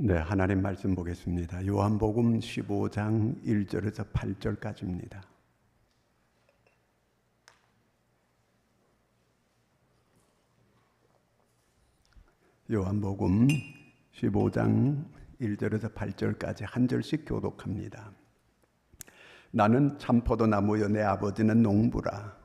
네, 하나님 말씀 보겠습니다. 요한복음 15장 1절에서 8절까지입니다. 요한복음 15장 1절에서 8절까지 한 절씩 교독합니다. 나는 참포도나무요 내 아버지는 농부라.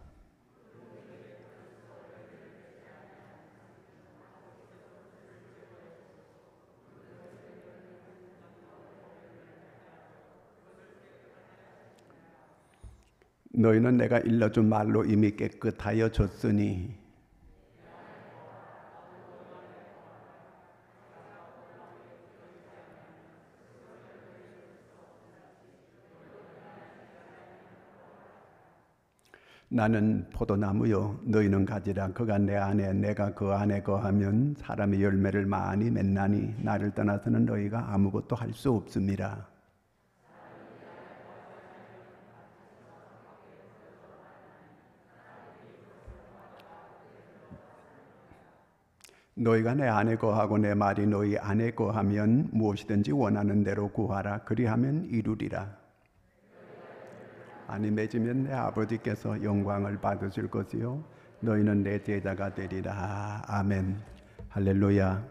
너희는 내가 일러준 말로 이미 깨끗하여 졌으니 나는 포도나무요 너희는 가지라. 그가 내 안에 내가 그 안에 거하면 사람이 열매를 많이 맺나니 나를 떠나서는 너희가 아무것도 할 수 없음이라. 너희가 내 안에 거하고 내 말이 너희 안에 거하면 무엇이든지 원하는 대로 구하라. 그리하면 이루리라. 아니 맺으면 내 아버지께서 영광을 받으실 것이요 너희는 내 제자가 되리라. 아멘. 할렐루야.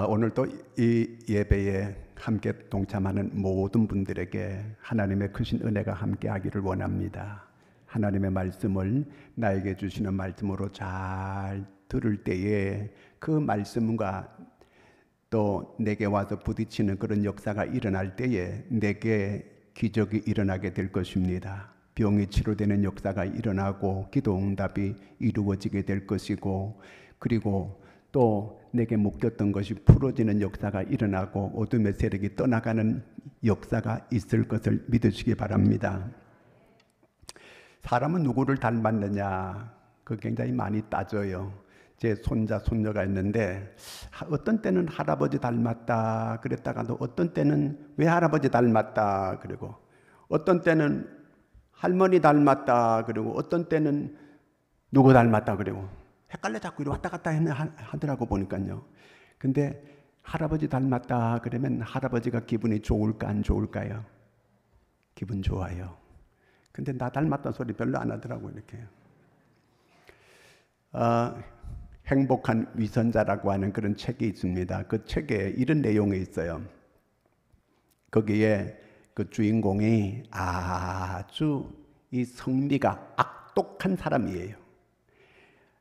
오늘도 이 예배에 함께 동참하는 모든 분들에게 하나님의 크신 은혜가 함께하기를 원합니다. 하나님의 말씀을 나에게 주시는 말씀으로 잘 들을 때에 그 말씀과 또 내게 와서 부딪히는 그런 역사가 일어날 때에 내게 기적이 일어나게 될 것입니다. 병이 치료되는 역사가 일어나고 기도 응답이 이루어지게 될 것이고, 그리고 또 내게 묶였던 것이 풀어지는 역사가 일어나고 어둠의 세력이 떠나가는 역사가 있을 것을 믿으시기 바랍니다. 사람은 누구를 닮았느냐? 그 굉장히 많이 따져요. 제 손자, 손녀가 있는데 어떤 때는 할아버지 닮았다 그랬다가도 어떤 때는 왜 할아버지 닮았다 그리고 어떤 때는 할머니 닮았다 그리고 어떤 때는 누구 닮았다 그리고 헷갈려 자꾸 이렇게 왔다 갔다 하더라고 보니까요. 근데 할아버지 닮았다 그러면 할아버지가 기분이 좋을까 안 좋을까요? 기분 좋아요. 근데 나 닮았다는 소리 별로 안 하더라고요, 이렇게. 행복한 위선자라고 하는 그런 책이 있습니다. 그 책에 이런 내용이 있어요. 거기에 그 주인공이 아주 이 성미가 악독한 사람이에요.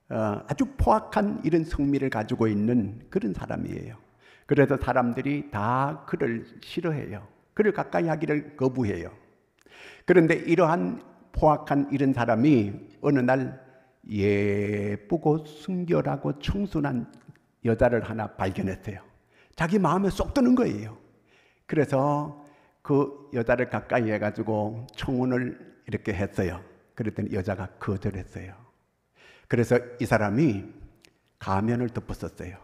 아주 포악한 이런 성미를 가지고 있는 그런 사람이에요. 그래서 사람들이 다 그를 싫어해요. 그를 가까이 하기를 거부해요. 그런데 이러한 포악한 이런 사람이 어느 날 예쁘고 순결하고 청순한 여자를 하나 발견했어요. 자기 마음에 쏙 드는 거예요. 그래서 그 여자를 가까이 해가지고 청혼을 이렇게 했어요. 그랬더니 여자가 거절했어요. 그래서 이 사람이 가면을 덮었었어요.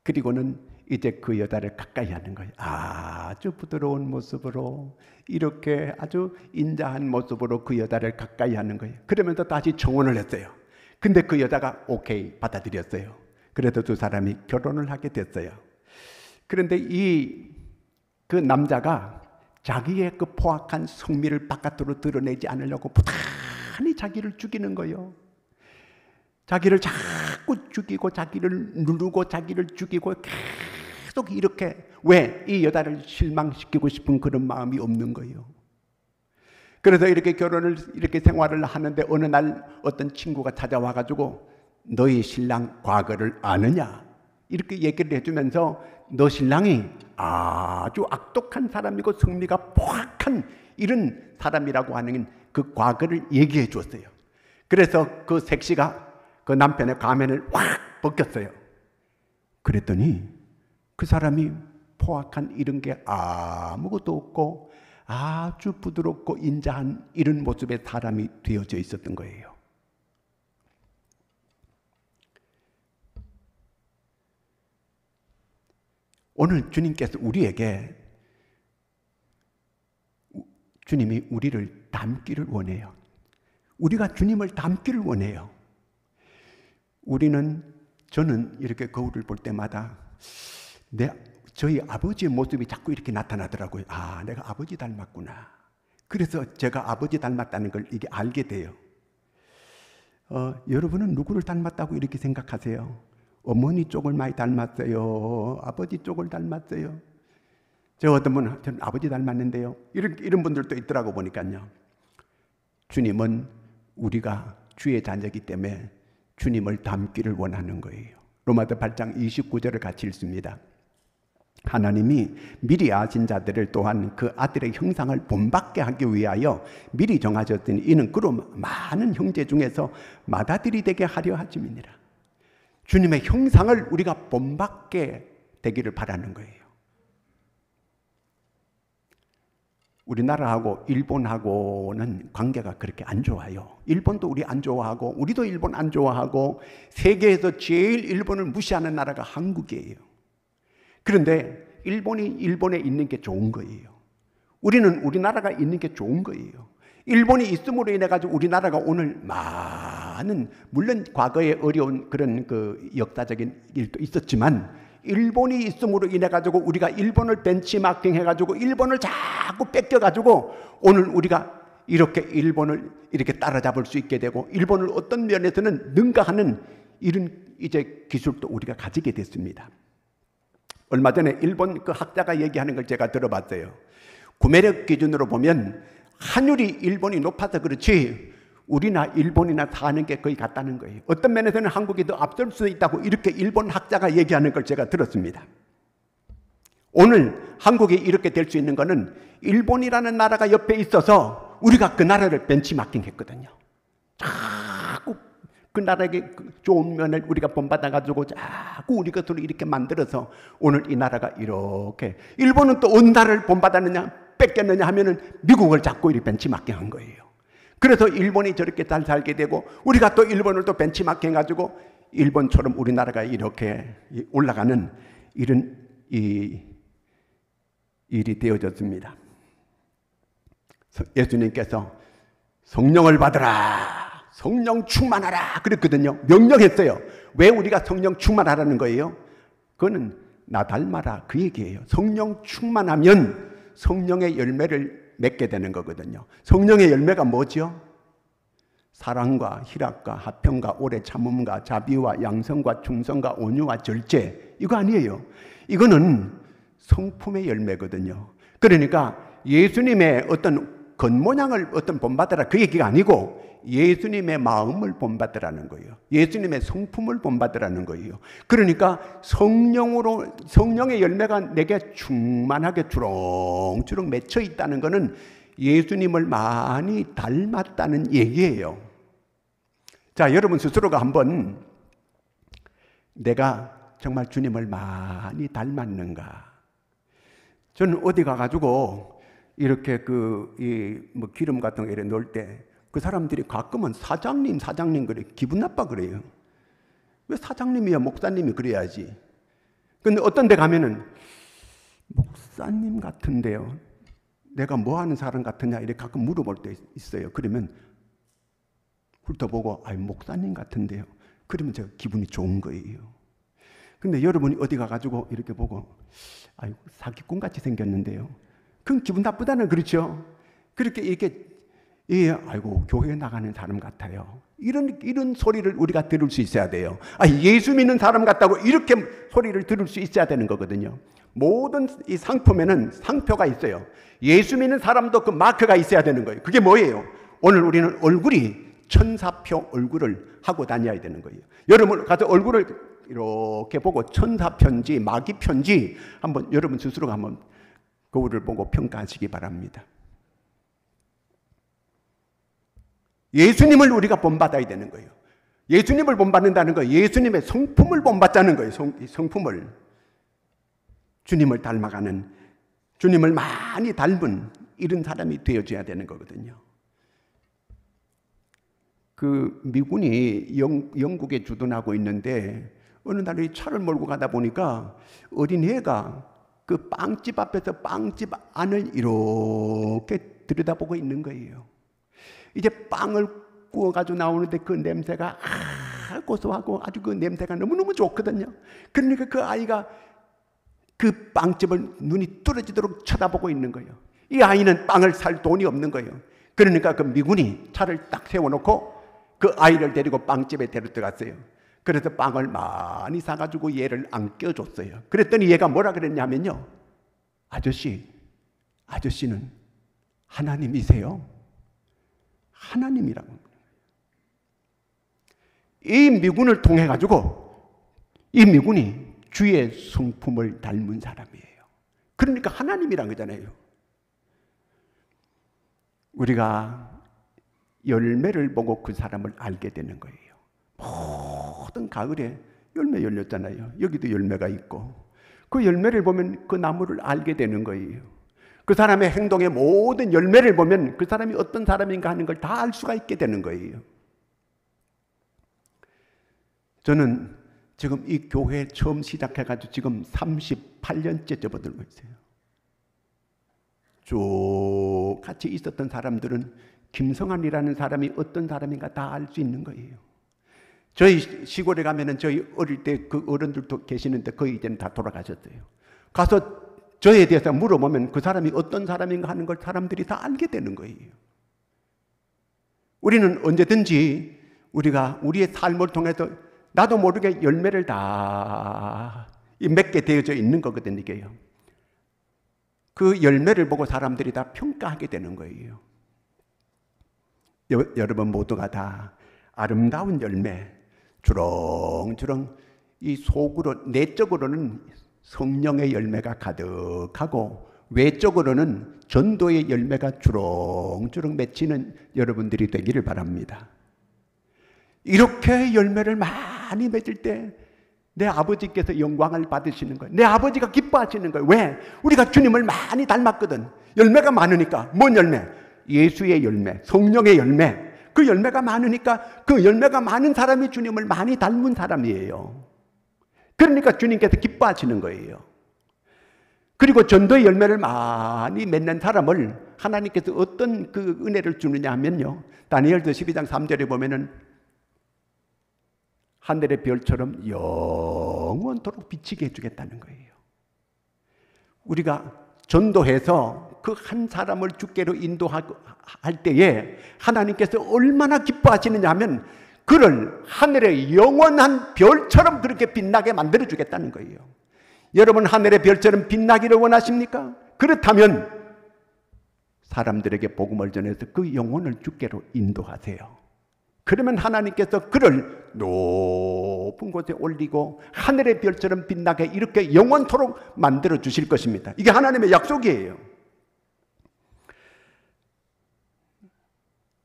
그리고는 이제 그 여자를 가까이 하는 거예요. 아주 부드러운 모습으로 이렇게 아주 인자한 모습으로 그 여자를 가까이 하는 거예요. 그러면서 다시 청혼을 했어요. 근데 그 여자가 오케이 받아들였어요. 그래서 두 사람이 결혼을 하게 됐어요. 그런데 그 남자가 자기의 그 포악한 성미를 바깥으로 드러내지 않으려고 부단히 자기를 죽이는 거예요. 자기를 자꾸 죽이고 자기를 누르고 자기를 죽이고 계속 이렇게 왜 이 여자를 실망시키고 싶은 그런 마음이 없는 거예요. 그래서 이렇게 결혼을 이렇게 생활을 하는데 어느 날 어떤 친구가 찾아와 가지고 너희 신랑 과거를 아느냐 이렇게 얘기를 해주면서 너 신랑이 아주 악독한 사람이고 성미가 포악한 이런 사람이라고 하는 그 과거를 얘기해 줬어요. 그래서 그 색시가 그 남편의 가면을 확 벗겼어요. 그랬더니 그 사람이 포악한 이런 게 아무것도 없고 아주 부드럽고 인자한 이런 모습의 사람이 되어져 있었던 거예요. 오늘 주님께서 주님이 우리를 닮기를 원해요. 우리가 주님을 닮기를 원해요. 우리는 저는 이렇게 거울을 볼 때마다 저희 아버지의 모습이 자꾸 이렇게 나타나더라고요. 아, 내가 아버지 닮았구나. 그래서 제가 아버지 닮았다는 걸 이게 알게 돼요. 여러분은 누구를 닮았다고 이렇게 생각하세요? 어머니 쪽을 많이 닮았어요? 아버지 쪽을 닮았어요? 저 어떤 분은 저는 아버지 닮았는데요. 이런 분들도 있더라고 보니까요. 주님은 우리가 주의 자녀이기 때문에 주님을 닮기를 원하는 거예요. 로마서 8장 29절을 같이 읽습니다. 하나님이 미리 아신 자들을 또한 그 아들의 형상을 본받게 하기 위하여 미리 정하셨으니 이는 그로 많은 형제 중에서 맏아들이 되게 하려 하심이니라. 주님의 형상을 우리가 본받게 되기를 바라는 거예요. 우리나라하고 일본하고는 관계가 그렇게 안 좋아요. 일본도 우리 안 좋아하고 우리도 일본 안 좋아하고 세계에서 제일 일본을 무시하는 나라가 한국이에요. 그런데 일본이 일본에 있는 게 좋은 거예요. 우리는 우리나라가 있는 게 좋은 거예요. 일본이 있음으로 인해 가지고 우리나라가 오늘 많은, 물론 과거에 어려운 그런 그 역사적인 일도 있었지만 일본이 있음으로 인해 가지고 우리가 일본을 벤치마킹 해 가지고 일본을 자꾸 뺏겨 가지고 오늘 우리가 이렇게 일본을 이렇게 따라잡을 수 있게 되고 일본을 어떤 면에서는 능가하는 이런 이제 기술도 우리가 가지게 됐습니다. 얼마 전에 일본 그 학자가 얘기하는 걸 제가 들어봤어요. 구매력 기준으로 보면 환율이 일본이 높아서 그렇지 우리나 일본이나 사는 게 거의 같다는 거예요. 어떤 면에서는 한국이 더 앞설 수 있다고 이렇게 일본 학자가 얘기하는 걸 제가 들었습니다. 오늘 한국이 이렇게 될 수 있는 거는 일본이라는 나라가 옆에 있어서 우리가 그 나라를 벤치마킹 했거든요. 자꾸 그 나라의 좋은 면을 우리가 본받아가지고 자꾸 우리 것으로 이렇게 만들어서 오늘 이 나라가 이렇게, 일본은 또 어느 나라를 본받았느냐 뺏겼느냐 하면은 미국을 자꾸 이렇게 벤치마킹 한 거예요. 그래서 일본이 저렇게 잘 살게 되고 우리가 또 일본을 또 벤치마킹 해가지고 일본처럼 우리나라가 이렇게 올라가는 이런 일이 되어졌습니다. 예수님께서 성령을 받으라, 성령 충만하라 그랬거든요. 명령했어요. 왜 우리가 성령 충만하라는 거예요? 그거는 나 닮아라 그 얘기예요. 성령 충만하면 성령의 열매를 맺게 되는 거거든요. 성령의 열매가 뭐죠? 사랑과 희락과 화평과 오래 참음과 자비와 양성과 충성과 온유와 절제, 이거 아니에요. 이거는 성품의 열매거든요. 그러니까 예수님의 어떤 겉모양을 어떤 본받으라 그 얘기가 아니고 예수님의 마음을 본받으라는 거예요. 예수님의 성품을 본받으라는 거예요. 그러니까 성령의 열매가 내게 충만하게 주렁주렁 맺혀 있다는 것은 예수님을 많이 닮았다는 얘기예요. 자, 여러분 스스로가 한번 내가 정말 주님을 많이 닮았는가? 저는 어디 가가지고 이렇게 뭐 기름 같은 거 이렇게 넣을 때 그 사람들이 가끔은 사장님 그래. 기분 나빠 그래요. 왜 사장님이야? 목사님이 그래야지. 근데 어떤 데 가면은 목사님 같은데요. 내가 뭐 하는 사람 같으냐? 이렇게 가끔 물어볼 때 있어요. 그러면 훑어보고 목사님 같은데요. 그러면 제가 기분이 좋은 거예요. 근데 여러분이 어디 가가지고 이렇게 보고 사기꾼 같이 생겼는데요. 그건 기분 나쁘다는, 그렇죠? 그렇게 이렇게 교회에 나가는 사람 같아요. 이런 소리를 우리가 들을 수 있어야 돼요. 예수 믿는 사람 같다고 이렇게 소리를 들을 수 있어야 되는 거거든요. 모든 이 상품에는 상표가 있어요. 예수 믿는 사람도 그 마크가 있어야 되는 거예요. 그게 뭐예요? 오늘 우리는 얼굴이 천사표 얼굴을 하고 다녀야 되는 거예요. 여러분 가서 얼굴을 이렇게 보고 천사표인지 마귀표인지 한번 여러분 스스로가 한번 거울을 보고 평가하시기 바랍니다. 예수님을 우리가 본받아야 되는 거예요. 예수님을 본받는다는 거예요. 예수님의 성품을 본받자는 거예요. 성품을. 주님을 닮아가는, 주님을 많이 닮은 이런 사람이 되어줘야 되는 거거든요. 그 미군이 영국에 주둔하고 있는데 어느 날 차를 몰고 가다 보니까 어린애가 그 빵집 앞에서 빵집 안을 이렇게 들여다보고 있는 거예요. 이제 빵을 구워가지고 나오는데 그 냄새가 고소하고 아주 그 냄새가 너무너무 좋거든요. 그러니까 그 아이가 그 빵집을 눈이 뚫어지도록 쳐다보고 있는 거예요. 이 아이는 빵을 살 돈이 없는 거예요. 그러니까 그 미군이 차를 딱 세워놓고 그 아이를 데리고 빵집에 데려들어갔어요. 그래서 빵을 많이 사가지고 얘를 안겨줬어요. 그랬더니 얘가 뭐라 그랬냐면요, 아저씨는 하나님이세요? 하나님이라고. 이 미군을 통해 가지고 이 미군이 주의 성품을 닮은 사람이에요. 그러니까 하나님이란 거잖아요. 우리가 열매를 보고 그 사람을 알게 되는 거예요. 모든 가을에 열매 열렸잖아요. 여기도 열매가 있고 그 열매를 보면 그 나무를 알게 되는 거예요. 그 사람의 행동의 모든 열매를 보면 그 사람이 어떤 사람인가 하는 걸 다 알 수가 있게 되는 거예요. 저는 지금 이 교회 처음 시작해가지고 지금 38년째 접어들고 있어요. 쭉 같이 있었던 사람들은 김성환이라는 사람이 어떤 사람인가 다 알 수 있는 거예요. 저희 시골에 가면은 저희 어릴 때 그 어른들도 계시는데 거의 이제는 다 돌아가셨어요. 가서 저에 대해서 물어보면 그 사람이 어떤 사람인가 하는 걸 사람들이 다 알게 되는 거예요. 우리는 언제든지 우리가 우리의 삶을 통해서 나도 모르게 열매를 다 맺게 되어져 있는 거거든요. 이게요. 그 열매를 보고 사람들이 다 평가하게 되는 거예요. 여러분 모두가 다 아름다운 열매, 주렁주렁 이 속으로 내적으로는 성령의 열매가 가득하고 외적으로는 전도의 열매가 주렁주렁 맺히는 여러분들이 되기를 바랍니다. 이렇게 열매를 많이 맺을 때 내 아버지께서 영광을 받으시는 거예요. 내 아버지가 기뻐하시는 거예요. 왜? 우리가 주님을 많이 닮았거든. 열매가 많으니까. 뭔 열매? 예수의 열매, 성령의 열매. 그 열매가 많으니까 그 열매가 많은 사람이 주님을 많이 닮은 사람이에요. 그러니까 주님께서 기뻐하시는 거예요. 그리고 전도의 열매를 많이 맺는 사람을 하나님께서 어떤 그 은혜를 주느냐 하면요, 다니엘서 12장 3절에 보면은 하늘의 별처럼 영원토록 비치게 해주겠다는 거예요. 우리가 전도해서 그 한 사람을 주께로 인도할 때에 하나님께서 얼마나 기뻐하시느냐 하면 그를 하늘의 영원한 별처럼 그렇게 빛나게 만들어 주겠다는 거예요. 여러분 하늘의 별처럼 빛나기를 원하십니까? 그렇다면 사람들에게 복음을 전해서 그 영혼을 주께로 인도하세요. 그러면 하나님께서 그를 높은 곳에 올리고 하늘의 별처럼 빛나게 이렇게 영원토록 만들어 주실 것입니다. 이게 하나님의 약속이에요.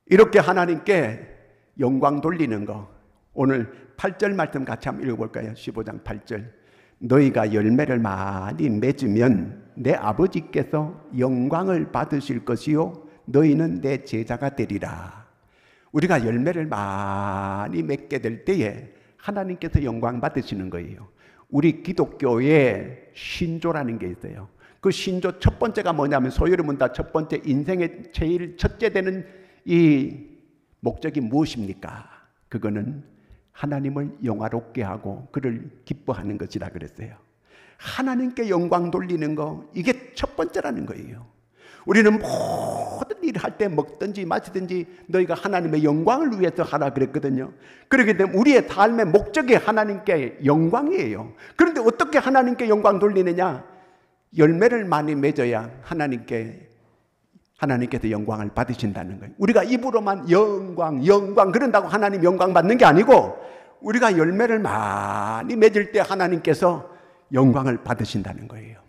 이렇게 하나님께 영광 돌리는 거, 오늘 8절 말씀 같이 한번 읽어볼까요? 15장 8절. 너희가 열매를 많이 맺으면 내 아버지께서 영광을 받으실 것이요 너희는 내 제자가 되리라. 우리가 열매를 많이 맺게 될 때에 하나님께서 영광 받으시는 거예요. 우리 기독교에 신조라는 게 있어요. 그 신조 첫 번째가 뭐냐면 소유를 문다 첫 번째 인생의 제일 첫째 되는 이 목적이 무엇입니까? 그거는 하나님을 영화롭게 하고 그를 기뻐하는 것이라 그랬어요. 하나님께 영광 돌리는 거, 이게 첫 번째라는 거예요. 우리는 모든 일을 할 때 먹든지 마시든지 너희가 하나님의 영광을 위해서 하라 그랬거든요. 그렇기 때문에 우리의 삶의 목적이 하나님께 영광이에요. 그런데 어떻게 하나님께 영광 돌리느냐? 열매를 많이 맺어야 하나님께서 영광을 받으신다는 거예요. 우리가 입으로만 영광 그런다고 하나님 영광 받는 게 아니고 우리가 열매를 많이 맺을 때 하나님께서 영광을 받으신다는 거예요.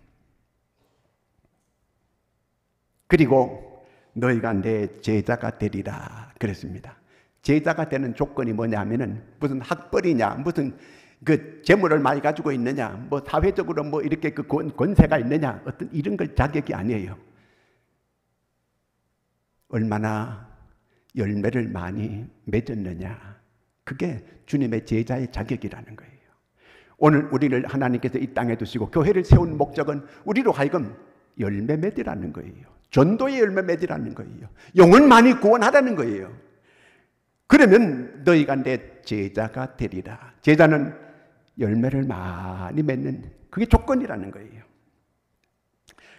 그리고 너희가 내 제자가 되리라 그랬습니다. 제자가 되는 조건이 뭐냐면은 무슨 학벌이냐, 무슨 그 재물을 많이 가지고 있느냐, 뭐 사회적으로 뭐 이렇게 그 권세가 있느냐, 어떤 이런 걸 자격이 아니에요. 얼마나 열매를 많이 맺었느냐, 그게 주님의 제자의 자격이라는 거예요. 오늘 우리를 하나님께서 이 땅에 두시고 교회를 세운 목적은 우리로 하여금 열매 맺으라는 거예요. 전도의 열매 맺으라는 거예요. 영혼 많이 구원하라는 거예요. 그러면 너희가 내 제자가 되리라. 제자는 열매를 많이 맺는 그게 조건이라는 거예요.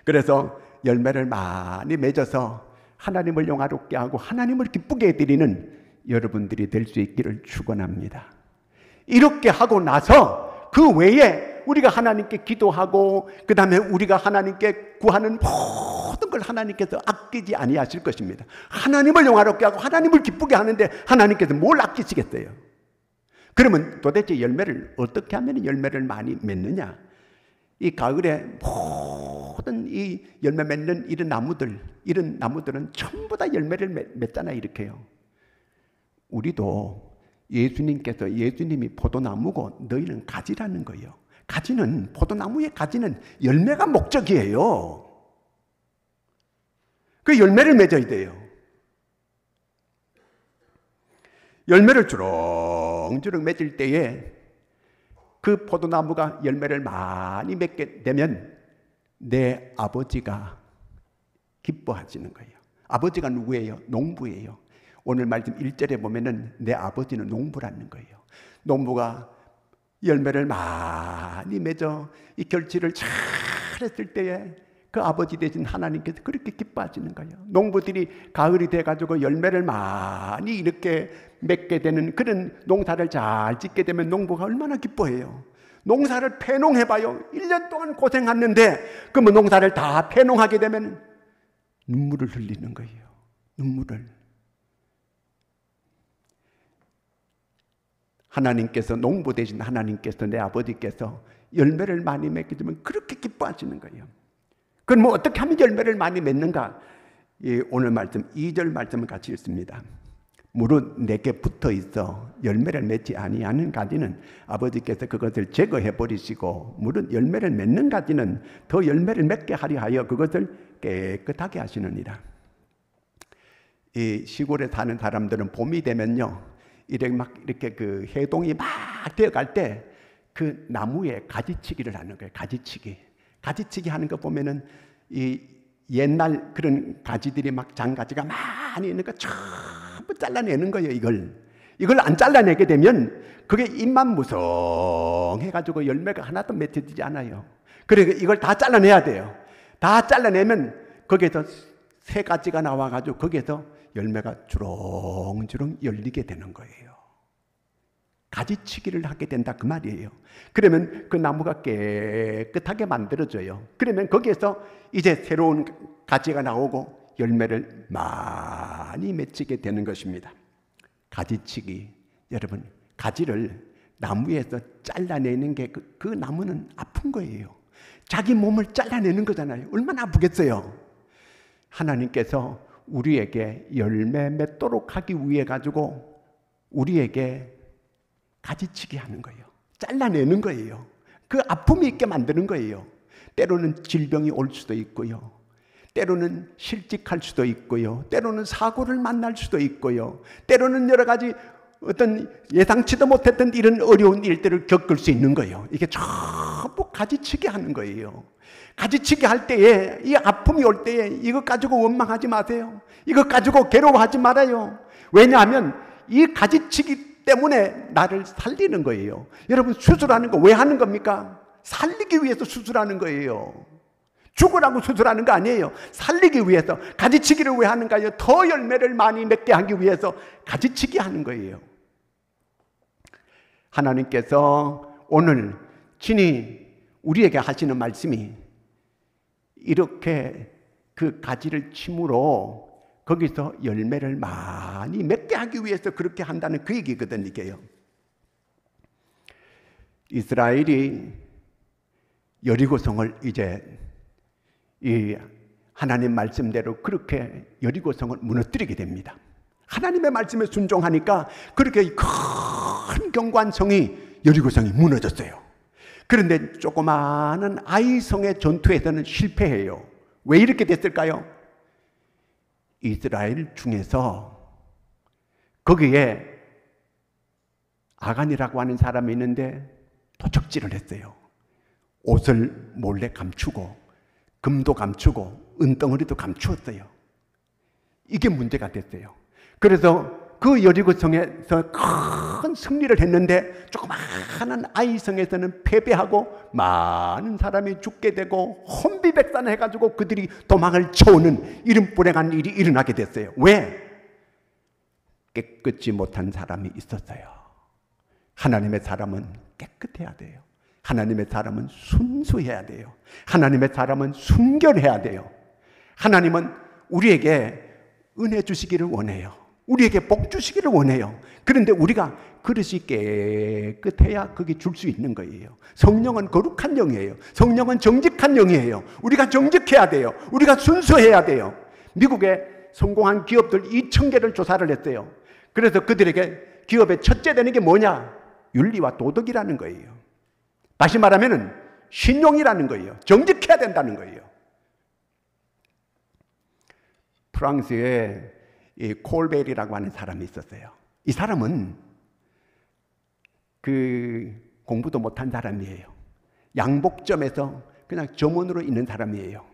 그래서 열매를 많이 맺어서 하나님을 영화롭게 하고 하나님을 기쁘게 해드리는 여러분들이 될 수 있기를 축원합니다. 이렇게 하고 나서 그 외에 우리가 하나님께 기도하고 그 다음에 우리가 하나님께 구하는 모든 걸 하나님께서 아끼지 아니하실 것입니다. 하나님을 영화롭게 하고 하나님을 기쁘게 하는데 하나님께서 뭘 아끼시겠어요? 그러면 도대체 열매를 어떻게 하면 열매를 많이 맺느냐? 이 가을에 모든 이 열매 맺는 이런 나무들은 전부 다 열매를 맺잖아요. 이렇게요. 우리도 예수님이 포도나무고 너희는 가지라는 거예요. 포도나무의 가지는 열매가 목적이에요. 그 열매를 맺어야 돼요. 열매를 주렁주렁 맺을 때에 그 포도나무가 열매를 많이 맺게 되면 내 아버지가 기뻐하시는 거예요. 아버지가 누구예요? 농부예요. 오늘 말씀 1절에 보면은 내 아버지는 농부라는 거예요. 농부가 열매를 많이 맺어 이 결실을 잘 했을 때에 그 아버지 되신 하나님께서 그렇게 기뻐하시는 거예요. 농부들이 가을이 돼가지고 열매를 많이 이렇게 맺게 되는 그런 농사를 잘 짓게 되면 농부가 얼마나 기뻐해요. 농사를 폐농해봐요. 1년 동안 고생했는데 그러면 농사를 다 폐농하게 되면 눈물을 흘리는 거예요. 눈물을. 하나님께서 농부 되신 하나님께서 내 아버지께서 열매를 많이 맺게 되면 그렇게 기뻐하시는 거예요. 그럼 뭐 어떻게 하면 열매를 많이 맺는가? 오늘 말씀 2절 말씀을 같이 읽습니다. 무릇 내게 붙어 있어 열매를 맺지 아니하는 가지는 아버지께서 그것을 제거해 버리시고 무릇 열매를 맺는 가지는 더 열매를 맺게 하려 하여 그것을 깨끗하게 하시느니라. 이 시골에 사는 사람들은 봄이 되면요, 이렇게 그 해동이 막 되어갈 때 그 나무에 가지치기를 하는 거예요. 가지치기 하는 거 보면은 이 옛날 그런 가지들이 막 장가지가 많이 있는 거 전부 잘라내는 거예요. 이걸 안 잘라내게 되면 그게 잎만 무성해가지고 열매가 하나도 맺혀지지 않아요. 그러니까 이걸 다 잘라내야 돼요. 다 잘라내면 거기에서 새 가지가 나와가지고 거기에서 열매가 주렁주렁 열리게 되는 거예요. 가지치기를 하게 된다 그 말이에요. 그러면 그 나무가 깨끗하게 만들어져요. 그러면 거기에서 이제 새로운 가지가 나오고 열매를 많이 맺히게 되는 것입니다. 가지치기. 여러분, 가지를 나무에서 잘라내는 게 그 나무는 아픈 거예요. 자기 몸을 잘라내는 거잖아요. 얼마나 아프겠어요. 하나님께서 우리에게 열매 맺도록 하기 위해 가지고 우리에게 가지치기 하는 거예요. 잘라내는 거예요. 그 아픔이 있게 만드는 거예요. 때로는 질병이 올 수도 있고요. 때로는 실직할 수도 있고요. 때로는 사고를 만날 수도 있고요. 때로는 여러 가지 어떤 예상치도 못했던 이런 어려운 일들을 겪을 수 있는 거예요. 이게 전부 가지치기 하는 거예요. 가지치기 할 때에, 이 아픔이 올 때에 이것 가지고 원망하지 마세요. 이것 가지고 괴로워하지 말아요. 왜냐하면 이 가지치기 때문에 나를 살리는 거예요. 여러분, 수술하는 거 왜 하는 겁니까? 살리기 위해서 수술하는 거예요. 죽으라고 수술하는 거 아니에요. 살리기 위해서. 가지치기를 왜 하는가요? 더 열매를 많이 맺게 하기 위해서 가지치기 하는 거예요. 하나님께서 오늘 친히 우리에게 하시는 말씀이 이렇게 그 가지를 침으로 거기서 열매를 많이 맺게 하기 위해서 그렇게 한다는 그 얘기거든, 이게요. 이스라엘이 여리고성을 이제 이 하나님 말씀대로 그렇게 여리고성을 무너뜨리게 됩니다. 하나님의 말씀에 순종하니까 그렇게 큰 경관성이 여리고성이 무너졌어요. 그런데 조그마한 아이성의 전투에서는 실패해요. 왜 이렇게 됐을까요? 이스라엘 중에서 거기에 아간이라고 하는 사람이 있는데 도적질을 했어요. 옷을 몰래 감추고 금도 감추고 은덩어리도 감추었어요. 이게 문제가 됐어요. 그래서 그 여리고성에서 큰 승리를 했는데 조그마한 아이성에서는 패배하고 많은 사람이 죽게 되고 혼비백산해가지고 그들이 도망을 쳐오는 이런 불행한 일이 일어나게 됐어요. 왜? 깨끗지 못한 사람이 있었어요. 하나님의 사람은 깨끗해야 돼요. 하나님의 사람은 순수해야 돼요. 하나님의 사람은 순결해야 돼요. 하나님은 우리에게 은혜 주시기를 원해요. 우리에게 복 주시기를 원해요. 그런데 우리가 그릇이 깨끗해야 그게 줄 수 있는 거예요. 성령은 거룩한 영이에요. 성령은 정직한 영이에요. 우리가 정직해야 돼요. 우리가 순수해야 돼요. 미국의 성공한 기업들 2,000개를 조사를 했어요. 그래서 그들에게 기업의 첫째 되는 게 뭐냐? 윤리와 도덕이라는 거예요. 다시 말하면 신용이라는 거예요. 정직해야 된다는 거예요. 프랑스에 이 콜벨이라고 하는 사람이 있었어요. 이 사람은 그 공부도 못한 사람이에요. 양복점에서 그냥 점원으로 있는 사람이에요.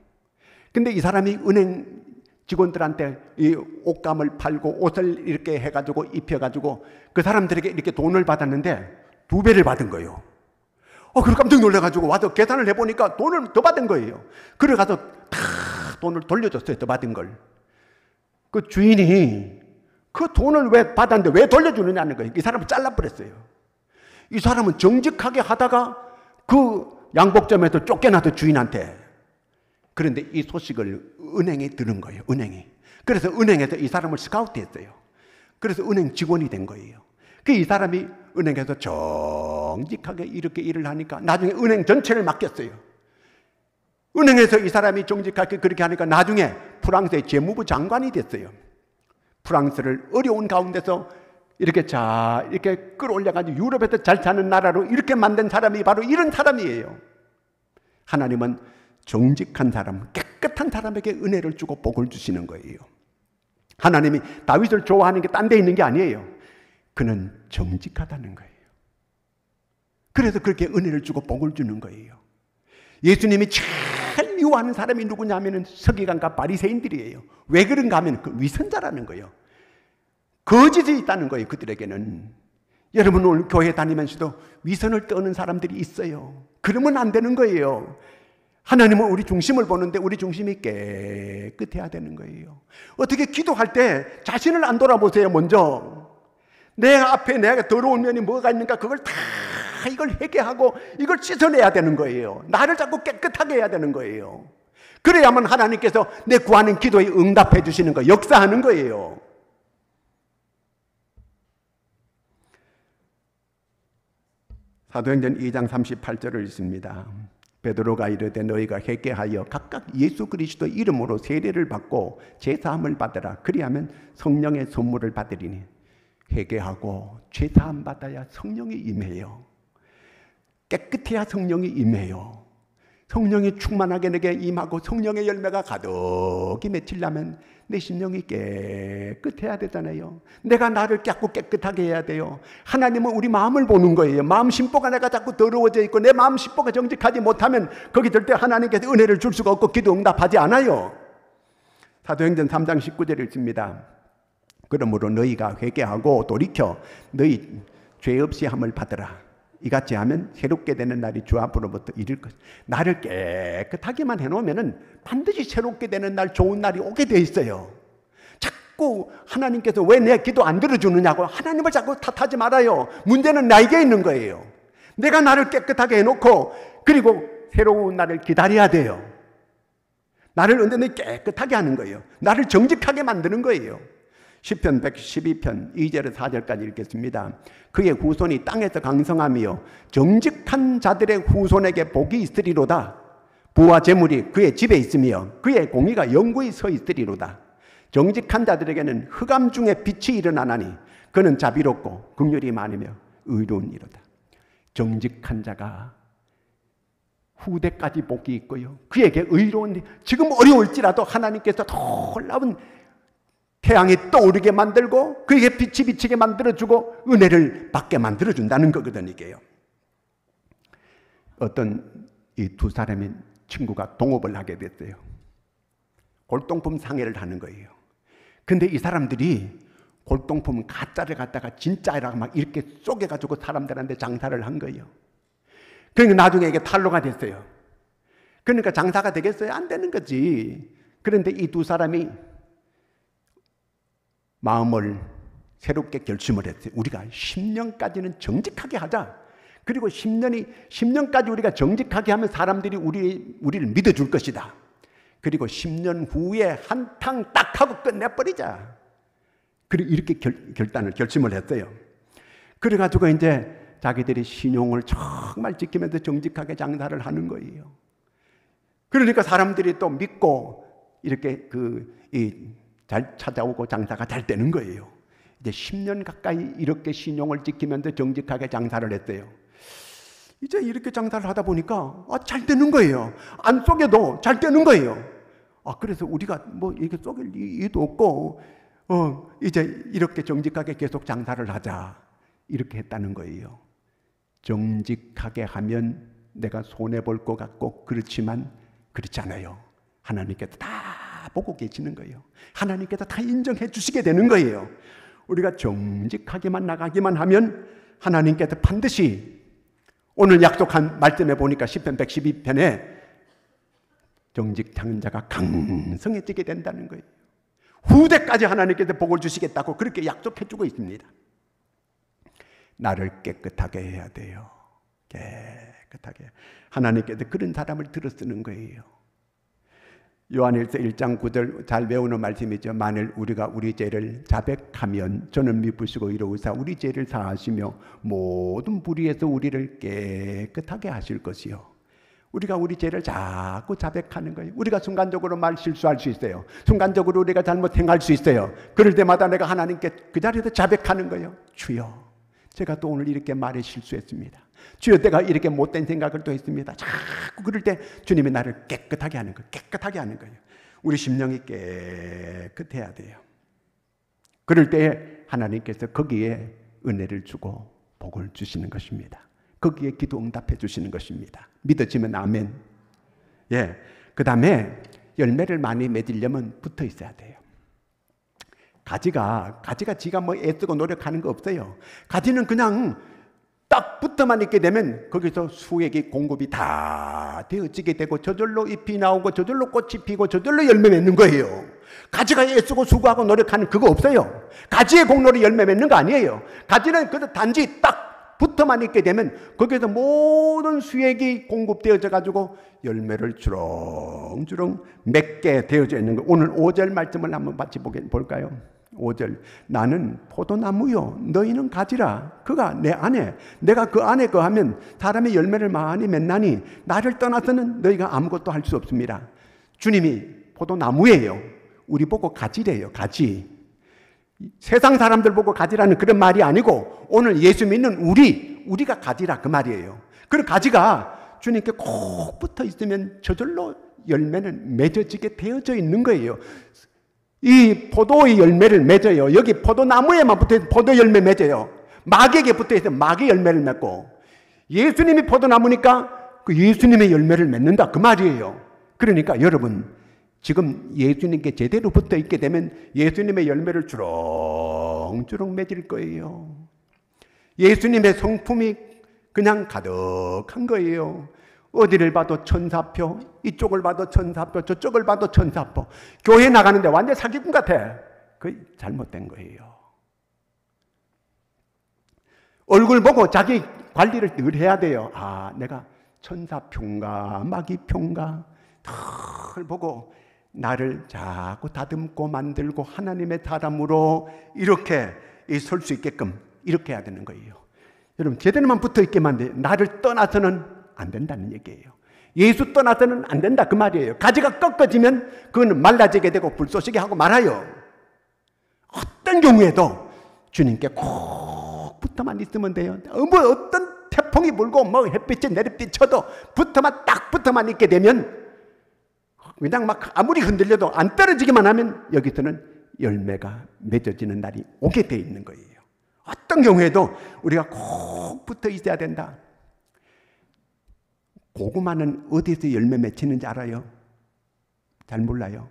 근데 이 사람이 은행 직원들한테 이 옷감을 팔고 옷을 이렇게 해가지고 입혀가지고 그 사람들에게 이렇게 돈을 받았는데 2배를 받은 거예요. 그래서 깜짝 놀라가지고 와서 계산을 해보니까 돈을 더 받은 거예요. 그래가서 다 돈을 돌려줬어요. 더 받은 걸. 그 주인이 그 돈을 왜 받았는데 왜 돌려주느냐는 거예요. 이 사람을 잘라버렸어요. 이 사람은 정직하게 하다가 그 양복점에서 쫓겨나서 주인한테. 그런데 이 소식을 은행에 들은 거예요. 은행이. 그래서 은행에서 이 사람을 스카우트했어요. 그래서 은행 직원이 된 거예요. 이 사람이 은행에서 정직하게 이렇게 일을 하니까 나중에 은행 전체를 맡겼어요. 은행에서 이 사람이 정직하게 그렇게 하니까 나중에 프랑스의 재무부 장관이 됐어요. 프랑스를 어려운 가운데서 이렇게 이렇게 끌어올려가지고 유럽에서 잘 사는 나라로 이렇게 만든 사람이 바로 이런 사람이에요. 하나님은 정직한 사람, 깨끗한 사람에게 은혜를 주고 복을 주시는 거예요. 하나님이 다윗을 좋아하는 게 딴 데 있는 게 아니에요. 그는 정직하다는 거예요. 그래서 그렇게 은혜를 주고 복을 주는 거예요. 예수님이 제일 미워하는 사람이 누구냐면 서기관과 바리새인들이에요. 왜 그런가 하면 그 위선자라는 거예요. 거짓이 있다는 거예요. 그들에게는. 여러분 오늘 교회 다니면서도 위선을 떠는 사람들이 있어요. 그러면 안 되는 거예요. 하나님은 우리 중심을 보는데 우리 중심이 깨끗해야 되는 거예요. 어떻게 기도할 때 자신을 안 돌아보세요. 먼저 내 앞에 내가 더러운 면이 뭐가 있는가 그걸 다 이걸 회개하고 이걸 씻어내야 되는 거예요. 나를 자꾸 깨끗하게 해야 되는 거예요. 그래야만 하나님께서 내 구하는 기도에 응답해 주시는 거예요. 역사하는 거예요. 사도행전 2장 38절을 읽습니다. 베드로가 이르되 너희가 회개하여 각각 예수 그리스도 이름으로 세례를 받고 제사함을 받으라. 그리하면 성령의 선물을 받으리니. 회개하고 죄사함 받아야 성령이 임해요. 깨끗해야 성령이 임해요. 성령이 충만하게 내게 임하고 성령의 열매가 가득히 맺히려면 내 심령이 깨끗해야 되잖아요. 내가 나를 자꾸 깨끗하게 해야 돼요. 하나님은 우리 마음을 보는 거예요. 마음 심보가 내가 자꾸 더러워져 있고 내 마음 심보가 정직하지 못하면 거기 절대 하나님께서 은혜를 줄 수가 없고 기도 응답하지 않아요. 사도행전 3장 19절 읽습니다. 그러므로 너희가 회개하고 돌이켜 너희 죄 없이 함을 받으라. 이같이 하면 새롭게 되는 날이 주 앞으로부터 이를 것. 나를 깨끗하게만 해놓으면 반드시 새롭게 되는 날, 좋은 날이 오게 돼 있어요. 자꾸 하나님께서 왜 내 기도 안 들어주느냐고 하나님을 자꾸 탓하지 말아요. 문제는 나에게 있는 거예요. 내가 나를 깨끗하게 해놓고 그리고 새로운 날을 기다려야 돼요. 나를 언제나 깨끗하게 하는 거예요. 나를 정직하게 만드는 거예요. 시편 112편 2절에서 4절까지 읽겠습니다. 그의 후손이 땅에서 강성하며 정직한 자들의 후손에게 복이 있으리로다. 부와 재물이 그의 집에 있으며 그의 공의가 영구히 서 있으리로다. 정직한 자들에게는 흑암 중에 빛이 일어나나니 그는 자비롭고 긍휼이 많으며 의로운이로다. 정직한 자가 후대까지 복이 있고요. 그에게 의로운, 지금 어려울지라도 하나님께서 놀라운 태양이 떠오르게 만들고 그에게 빛이 비치게 만들어주고 은혜를 받게 만들어준다는 거거든 이게요. 어떤 이 두 사람의 친구가 동업을 하게 됐어요. 골동품 상해를 하는 거예요. 근데 이 사람들이 골동품 가짜를 갖다가 진짜라고 막 이렇게 쪼개가지고 사람들한테 장사를 한 거예요. 그러니까 나중에 이게 탄로가 됐어요. 그러니까 장사가 되겠어요? 안 되는 거지. 그런데 이 두 사람이 마음을 새롭게 결심을 했어요. 우리가 10년까지는 정직하게 하자. 그리고 10년까지 우리가 정직하게 하면 사람들이 우리를 믿어줄 것이다. 그리고 10년 후에 한탕 딱 하고 끝내버리자. 이렇게 결심을 했어요. 그래가지고 이제 자기들이 신용을 정말 지키면서 정직하게 장사를 하는 거예요. 그러니까 사람들이 또 믿고 이렇게 잘 찾아오고 장사가 잘 되는 거예요. 이제 10년 가까이 이렇게 신용을 지키면서 정직하게 장사를 했어요. 이제 이렇게 장사를 하다 보니까 잘 되는 거예요. 안 속여도 잘 되는 거예요. 그래서 우리가 뭐 이렇게 속일 이유도 없고 이제 이렇게 정직하게 계속 장사를 하자. 이렇게 했다는 거예요. 정직하게 하면 내가 손해볼 것 같고 그렇지만 그렇지 않아요. 하나님께서 다 보고 계시는 거예요. 하나님께서 다 인정해 주시게 되는 거예요. 우리가 정직하게만 나가기만 하면 하나님께서 반드시 오늘 약속한 말씀에 보니까 시편 112편에 정직한 자가 강성해지게 된다는 거예요. 후대까지 하나님께서 복을 주시겠다고 그렇게 약속해 주고 있습니다. 나를 깨끗하게 해야 돼요. 깨끗하게. 하나님께서 그런 사람을 들어 쓰는 거예요. 요한일서 1장 9절 잘 외우는 말씀이죠. 만일 우리가 우리 죄를 자백하면 저는 미쁘시고 이로우사 우리 죄를 사하시며 모든 불의에서 우리를 깨끗하게 하실 것이요. 우리가 우리 죄를 자꾸 자백하는 거예요. 우리가 순간적으로 말 실수할 수 있어요. 순간적으로 우리가 잘못 행할 수 있어요. 그럴 때마다 내가 하나님께 그 자리에서 자백하는 거예요. 주여, 제가 또 오늘 이렇게 말에 실수했습니다. 주여, 내가 이렇게 못된 생각을 또 했습니다. 자꾸 그럴 때 주님이 나를 깨끗하게 하는 거예요. 깨끗하게 하는 거예요. 우리 심령이 깨끗해야 돼요. 그럴 때 하나님께서 거기에 은혜를 주고 복을 주시는 것입니다. 거기에 기도 응답해 주시는 것입니다. 믿어지면 아멘. 그 다음에 열매를 많이 맺으려면 붙어 있어야 돼요. 가지가 지가 뭐 애쓰고 노력하는 거 없어요. 가지는 그냥 딱 붙어만 있게 되면 거기서 수액이 공급이 다 되어지게 되고 저절로 잎이 나오고 저절로 꽃이 피고 저절로 열매 맺는 거예요. 가지가 애쓰고 수고하고 노력하는 그거 없어요. 가지의 공로로 열매 맺는 거 아니에요. 가지는 그저 단지 딱 붙어만 있게 되면 거기에서 모든 수액이 공급되어져 가지고 열매를 주렁주렁 맺게 되어져 있는 거. 오늘 5절 말씀을 한번 같이 볼까요? 5절. 나는 포도나무요 너희는 가지라. 그가 내 안에 내가 그 안에 거하면 사람의 열매를 많이 맺나니 나를 떠나서는 너희가 아무것도 할 수 없습니다. 주님이 포도나무예요. 우리 보고 가지래요. 가지. 세상 사람들 보고 가지라는 그런 말이 아니고 오늘 예수 믿는 우리가 가지라 그 말이에요. 그리고 가지가 주님께 꼭 붙어 있으면 저절로 열매는 맺어지게 되어져 있는 거예요. 이 포도의 열매를 맺어요. 여기 포도나무에만 붙어 있으면 포도 열매 맺어요. 마귀에게 붙어 있으면 마귀 열매를 맺고, 예수님이 포도나무니까 그 예수님의 열매를 맺는다 그 말이에요. 그러니까 여러분 지금 예수님께 제대로 붙어 있게 되면 예수님의 열매를 주렁주렁 맺을 거예요. 예수님의 성품이 그냥 가득한 거예요. 어디를 봐도 천사표, 이쪽을 봐도 천사표, 저쪽을 봐도 천사표. 교회 나가는데 완전 사기꾼 같아. 그게 잘못된 거예요. 얼굴 보고 자기 관리를 늘 해야 돼요. 내가 천사표인가 마귀표인가 늘 보고 나를 자꾸 다듬고 만들고 하나님의 사람으로 이렇게 설 수 있게끔 이렇게 해야 되는 거예요. 여러분 제대로만 붙어 있게만 돼. 나를 떠나서는 안 된다는 얘기예요. 예수 떠나서는 안 된다 그 말이에요. 가지가 꺾어지면 그건 말라지게 되고 불쏘시게 하고 말아요. 어떤 경우에도 주님께 꼭 붙어만 있으면 돼요. 뭐 어떤 태풍이 불고 뭐 햇빛이 내리비쳐도 딱 붙어만 있게 되면 그냥 막 아무리 흔들려도 안 떨어지기만 하면 여기서는 열매가 맺어지는 날이 오게 돼 있는 거예요. 어떤 경우에도 우리가 꼭 붙어 있어야 된다. 고구마는 어디서 열매 맺히는지 알아요? 잘 몰라요.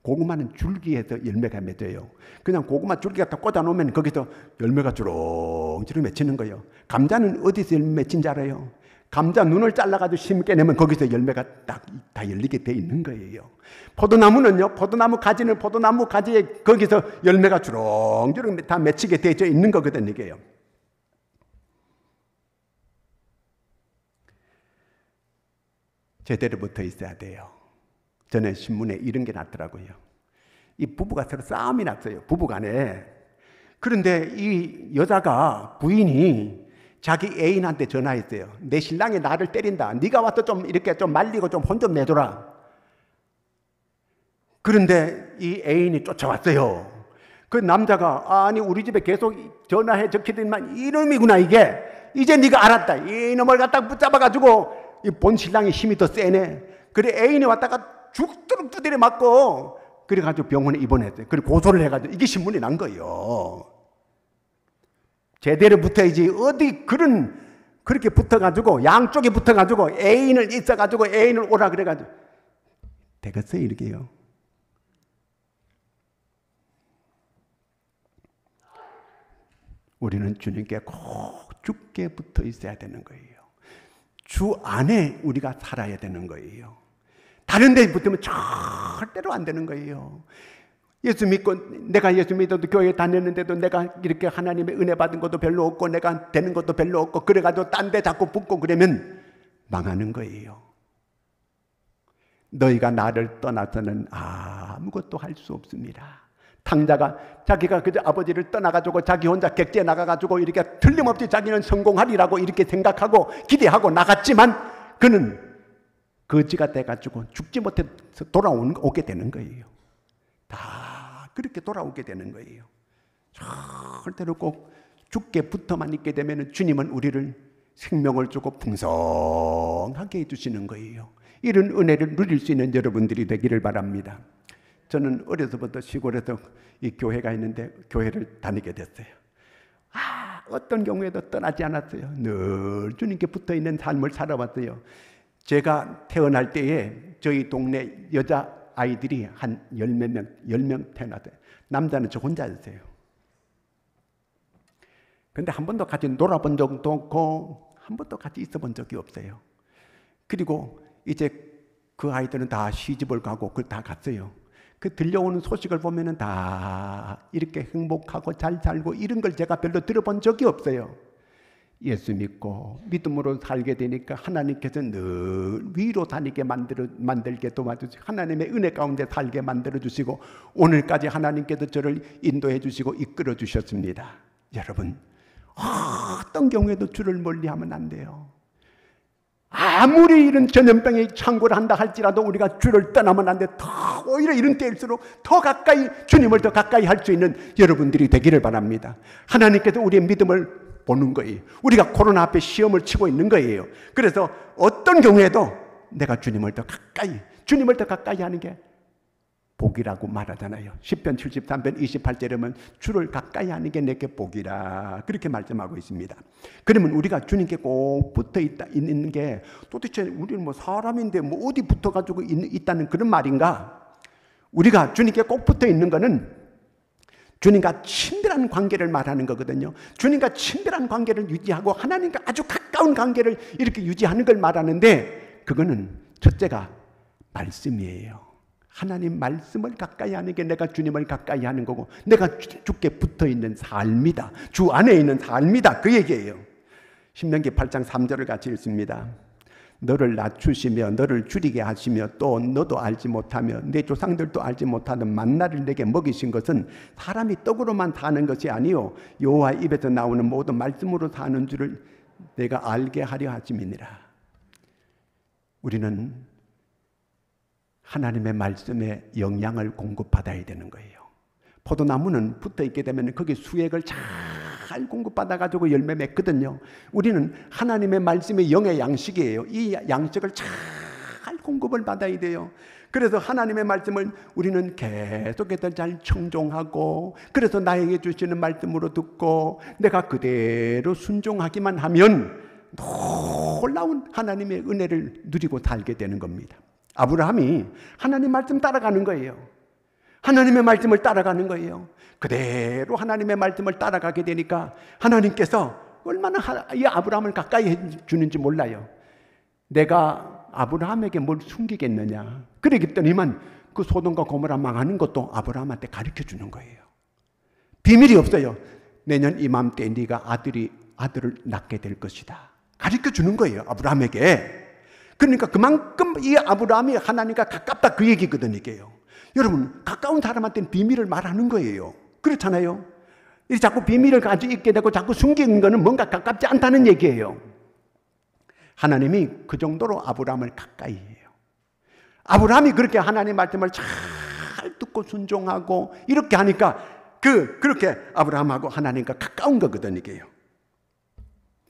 고구마는 줄기에서 열매가 맺어요. 그냥 고구마 줄기 갖다 꽂아 놓으면 거기서 열매가 주렁주렁 맺히는 거예요. 감자는 어디서 열매 맺힌 줄 알아요? 감자 눈을 잘라가지고 심게 내면 거기서 열매가 딱 다 열리게 돼 있는 거예요. 포도나무는요, 포도나무 가지는 포도나무 가지에 거기서 열매가 주렁주렁 다 맺히게 되어 있는 거거든요, 이게요. 제대로 붙어 있어야 돼요. 전에 신문에 이런 게 났더라고요. 이 부부가 서로 싸움이 났어요, 부부간에. 그런데 이 여자가, 부인이 자기 애인한테 전화했어요. 내 신랑이 나를 때린다. 네가 와서 좀 이렇게 좀 말리고 좀 혼 좀 내줘라. 그런데 이 애인이 쫓아왔어요. 그 남자가, 아니 우리 집에 계속 전화해 적히더니만 이놈이구나 이게. 이제 네가 알았다. 이놈을 갖다 붙잡아가지고 이 본 신랑이 힘이 더 세네. 그래 애인이 왔다가 죽도록 두드려 맞고 그래가지고 병원에 입원했어요. 그리고 고소를 해가지고 이게 신문이 난 거예요. 제대로 붙어야지 어디 그렇게 붙어가지고 양쪽에 붙어가지고 애인을 있어가지고 애인을 오라 그래가지고 되겠어요 이렇게요. 우리는 주님께 꼭 죽게 붙어 있어야 되는 거예요. 주 안에 우리가 살아야 되는 거예요. 다른 데 붙으면 절대로 안 되는 거예요. 예수 믿고 내가 예수 믿어도 교회 다녔는데도 내가 이렇게 하나님의 은혜 받은 것도 별로 없고 내가 되는 것도 별로 없고 그래가지고 딴 데 자꾸 붙고 그러면 망하는 거예요. 너희가 나를 떠나서는 아무것도 할 수 없습니다. 탕자가 자기가 그저 아버지를 떠나가지고 자기 혼자 객지에 나가가지고 이렇게 틀림없이 자기는 성공하리라고 이렇게 생각하고 기대하고 나갔지만 그는 거지가 돼가지고 죽지 못해서 오게 되는 거예요. 다 그렇게 돌아오게 되는 거예요. 절대로 꼭 죽게 붙어만 있게 되면 주님은 우리를 생명을 주고 풍성하게 해주시는 거예요. 이런 은혜를 누릴 수 있는 여러분들이 되기를 바랍니다. 저는 어려서부터 시골에서 이 교회가 있는데 교회를 다니게 됐어요. 어떤 경우에도 떠나지 않았어요. 늘 주님께 붙어있는 삶을 살아왔어요. 제가 태어날 때에 저희 동네 여자 아이들이 한 10명 태어났어요. 남자는 저 혼자였어요. 근데 한 번도 같이 놀아본 적도 없고 한 번도 같이 있어본 적이 없어요. 그리고 이제 그 아이들은 다 시집을 가고 다 갔어요. 그 들려오는 소식을 보면은 다 이렇게 행복하고 잘 살고 이런 걸 제가 별로 들어본 적이 없어요. 예수 믿고 믿음으로 살게 되니까 하나님께서 늘 위로 다니게 만들게 도와주시고 하나님의 은혜 가운데 살게 만들어주시고 오늘까지 하나님께서 저를 인도해 주시고 이끌어 주셨습니다. 여러분 어떤 경우에도 주를 멀리하면 안 돼요. 아무리 이런 전염병이 창궐을 한다 할지라도 우리가 주를 떠나면 안 돼. 더 오히려 이런 때일수록 더 가까이 주님을 더 가까이 할 수 있는 여러분들이 되기를 바랍니다. 하나님께서 우리의 믿음을 보는 거예요. 우리가 코로나 앞에 시험을 치고 있는 거예요. 그래서 어떤 경우에도 내가 주님을 더 가까이 하는 게 복이라고 말하잖아요. 시편 73편 28절에 보면 주를 가까이 하는 게 내게 복이라 그렇게 말씀하고 있습니다. 그러면 우리가 주님께 꼭 붙어 있는 게 도대체 우리는 뭐 사람인데 뭐 어디 붙어가지고 있다는 그런 말인가? 우리가 주님께 꼭 붙어 있는 거는 주님과 친밀한 관계를 말하는 거거든요. 주님과 친밀한 관계를 유지하고 하나님과 아주 가까운 관계를 이렇게 유지하는 걸 말하는데 그거는 첫째가 말씀이에요. 하나님 말씀을 가까이 하는 게 내가 주님을 가까이 하는 거고 내가 주께 붙어있는 삶이다. 주 안에 있는 삶이다. 그 얘기예요. 신명기 8장 3절을 같이 읽습니다. 너를 낮추시며 너를 줄이게 하시며 또 너도 알지 못하며 내 조상들도 알지 못하는 만나를 내게 먹이신 것은 사람이 떡으로만 사는 것이 아니요 여호와 입에서 나오는 모든 말씀으로 사는 줄을 내가 알게 하려 하심이니라. 우리는 하나님의 말씀에 영양을 공급받아야 되는 거예요. 포도나무는 붙어있게 되면 거기에 수액을 잘 공급받아가지고 열매 맺거든요. 우리는 하나님의 말씀의 영의 양식이에요. 이 양식을 잘 공급을 받아야 돼요. 그래서 하나님의 말씀을 우리는 계속해서 잘 청종하고 그래서 나에게 주시는 말씀으로 듣고 내가 그대로 순종하기만 하면 놀라운 하나님의 은혜를 누리고 살게 되는 겁니다. 아브라함이 하나님 말씀 따라가는 거예요. 하나님의 말씀을 따라가는 거예요. 그대로 하나님의 말씀을 따라가게 되니까 하나님께서 얼마나 이 아브라함을 가까이 해주는지 몰라요. 내가 아브라함에게 뭘 숨기겠느냐. 그러겠더니만 그 소돔과 고모라 망하는 것도 아브라함한테 가르쳐 주는 거예요. 비밀이 없어요. 내년 이맘때 네가 아들을 낳게 될 것이다. 가르쳐 주는 거예요, 아브라함에게. 그러니까 그만큼 이 아브라함이 하나님과 가깝다, 그 얘기거든요, 이게요. 여러분, 가까운 사람한테는 비밀을 말하는 거예요. 그렇잖아요. 자꾸 비밀을 가지고 있게 되고 자꾸 숨기는 거는 뭔가 가깝지 않다는 얘기예요. 하나님이 그 정도로 아브라함을 가까이 해요. 아브라함이 그렇게 하나님의 말씀을 잘 듣고 순종하고 이렇게 하니까 그렇게 아브라함하고 하나님과 가까운 거거든요, 이게요.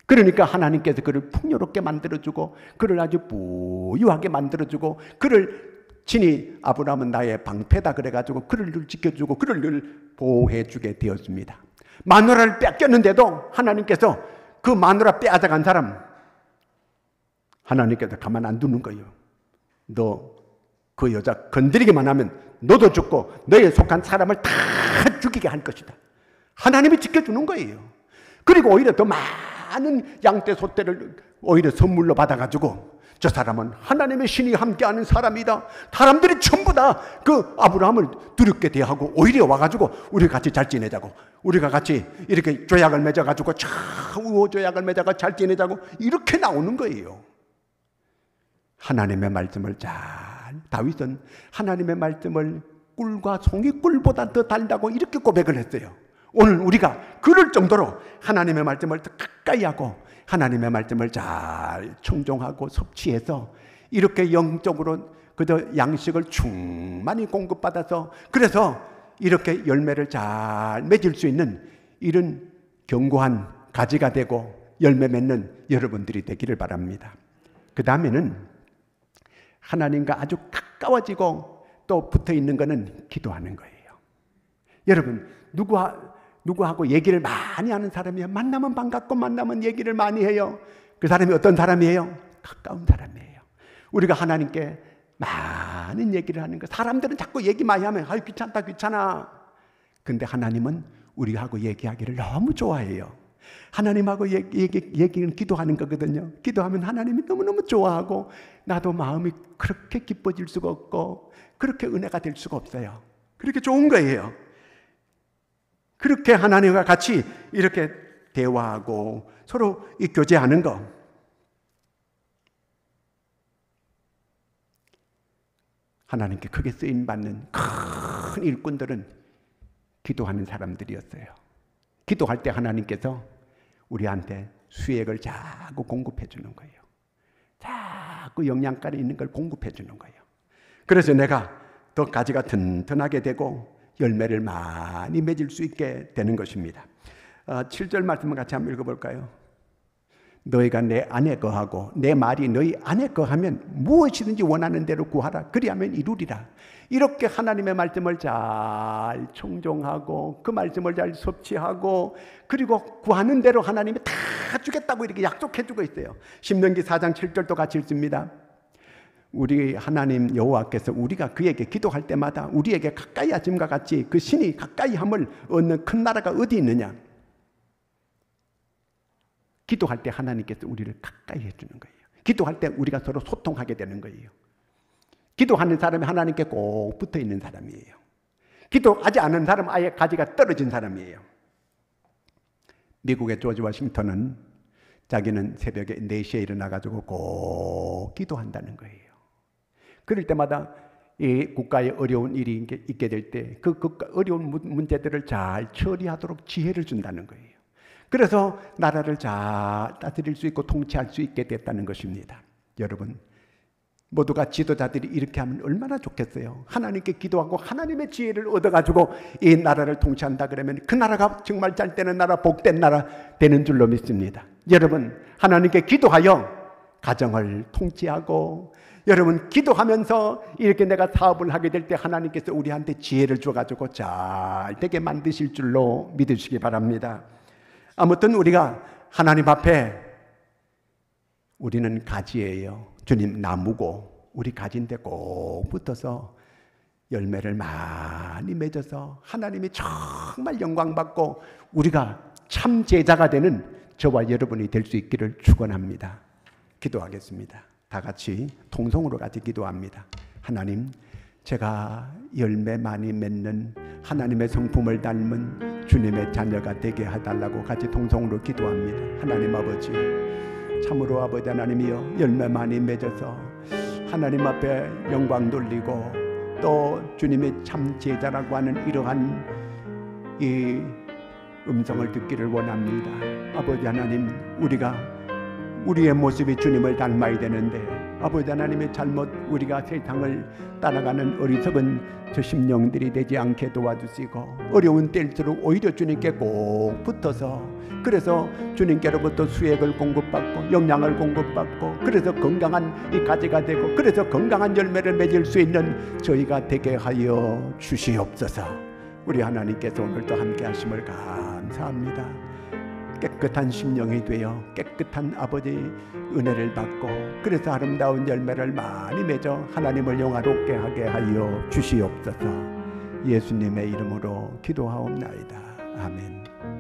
그러니까 하나님께서 그를 풍요롭게 만들어주고 그를 아주 부유하게 만들어주고 그를 친히 아브라함은 나의 방패다 그래가지고 그를 늘 지켜주고 그를 늘 보호해주게 되었습니다. 마누라를 뺏겼는데도 하나님께서 그 마누라 빼앗아간 사람 하나님께서 가만 안 두는 거예요. 너 그 여자 건드리기만 하면 너도 죽고 너에 속한 사람을 다 죽이게 할 것이다. 하나님이 지켜주는 거예요. 그리고 오히려 더 많은 양떼 소떼를 오히려 선물로 받아가지고 저 사람은 하나님의 신이 함께하는 사람이다. 사람들이 전부 다 그 아브라함을 두렵게 대하고 오히려 와가지고 우리 같이 잘 지내자고, 우리가 같이 이렇게 조약을 맺어가지고 우호 조약을 맺어가 잘 지내자고 이렇게 나오는 거예요. 하나님의 말씀을 다윗은 하나님의 말씀을 꿀과 송이꿀보다 더 달다고 이렇게 고백을 했어요. 오늘 우리가 그럴 정도로 하나님의 말씀을 더 가까이 하고 하나님의 말씀을 잘 청종하고 섭취해서 이렇게 영적으로 그저 양식을 충만히 공급받아서 그래서 이렇게 열매를 잘 맺을 수 있는 이런 견고한 가지가 되고 열매 맺는 여러분들이 되기를 바랍니다. 그 다음에는 하나님과 아주 가까워지고 또 붙어 있는 것은 기도하는 거예요. 여러분, 누구하고 얘기를 많이 하는 사람이에요. 만나면 반갑고 만나면 얘기를 많이 해요. 그 사람이 어떤 사람이에요? 가까운 사람이에요. 우리가 하나님께 많은 얘기를 하는 거. 사람들은 자꾸 얘기 많이 하면 아유 귀찮다 귀찮아. 근데 하나님은 우리하고 얘기하기를 너무 좋아해요. 하나님하고 얘기는 기도하는 거거든요. 기도하면 하나님이 너무너무 좋아하고 나도 마음이 그렇게 기뻐질 수가 없고 그렇게 은혜가 될 수가 없어요. 그렇게 좋은 거예요. 그렇게 하나님과 같이 이렇게 대화하고 서로 이 교제하는 거. 하나님께 크게 쓰임받는 큰 일꾼들은 기도하는 사람들이었어요. 기도할 때 하나님께서 우리한테 수액을 자꾸 공급해 주는 거예요. 자꾸 영양가에 있는 걸 공급해 주는 거예요. 그래서 내가 더 가지가 튼튼하게 되고 열매를 많이 맺을 수 있게 되는 것입니다. 7절 말씀을 같이 한번 읽어볼까요? 너희가 내 안에 거하고 내 말이 너희 안에 거하면 무엇이든지 원하는 대로 구하라. 그리하면 이루리라. 이렇게 하나님의 말씀을 잘 청종하고 그 말씀을 잘 섭취하고 그리고 구하는 대로 하나님이 다 주겠다고 이렇게 약속해 주고 있어요. 신명기 4장 7절도 같이 읽습니다. 우리 하나님 여호와께서 우리가 그에게 기도할 때마다 우리에게 가까이 하심과 같이 그 신이 가까이 함을 얻는 큰 나라가 어디 있느냐. 기도할 때 하나님께서 우리를 가까이 해주는 거예요. 기도할 때 우리가 서로 소통하게 되는 거예요. 기도하는 사람이 하나님께 꼭 붙어 있는 사람이에요. 기도하지 않은 사람은 아예 가지가 떨어진 사람이에요. 미국의 조지 워싱턴은 자기는 새벽에 4시에 일어나가지고 꼭 기도한다는 거예요. 그럴 때마다 이 국가에 어려운 일이 있게 될 때 그 어려운 문제들을 잘 처리하도록 지혜를 준다는 거예요. 그래서 나라를 잘 다스릴 수 있고 통치할 수 있게 됐다는 것입니다. 여러분, 모두가 지도자들이 이렇게 하면 얼마나 좋겠어요. 하나님께 기도하고 하나님의 지혜를 얻어가지고 이 나라를 통치한다 그러면 그 나라가 정말 잘 되는 나라, 복된 나라 되는 줄로 믿습니다. 여러분, 하나님께 기도하여 가정을 통치하고 여러분 기도하면서 이렇게 내가 사업을 하게 될 때 하나님께서 우리한테 지혜를 줘가지고 잘 되게 만드실 줄로 믿으시기 바랍니다. 아무튼 우리가 하나님 앞에 우리는 가지예요. 주님 나무고 우리 가지인데 꼭 붙어서 열매를 많이 많이 맺어서 하나님이 정말 영광받고 우리가 참 제자가 되는 저와 여러분이 될 수 있기를 축원합니다. 기도하겠습니다. 다 같이 통성으로 같이 기도합니다. 하나님, 제가 열매 많이 맺는 하나님의 성품을 닮은 주님의 자녀가 되게 해달라고 같이 통성으로 기도합니다. 하나님 아버지, 참으로 아버지 하나님이여, 열매 많이 맺어서 하나님 앞에 영광 돌리고 또 주님의 참 제자라고 하는 이러한 이 음성을 듣기를 원합니다. 아버지 하나님, 우리의 모습이 주님을 닮아야 되는데 아버지 하나님의 잘못 우리가 세상을 따라가는 어리석은 저 심령들이 되지 않게 도와주시고 어려운 때일수록 오히려 주님께 꼭 붙어서 그래서 주님께로부터 수액을 공급받고 영양을 공급받고 그래서 건강한 이 가지가 되고 그래서 건강한 열매를 맺을 수 있는 저희가 되게 하여 주시옵소서. 우리 하나님께서 오늘도 함께 하심을 감사합니다. 깨끗한 심령이 되어 깨끗한 아버지 은혜를 받고 그래서 아름다운 열매를 많이 맺어 하나님을 영화롭게 하게 하여 주시옵소서. 예수님의 이름으로 기도하옵나이다. 아멘.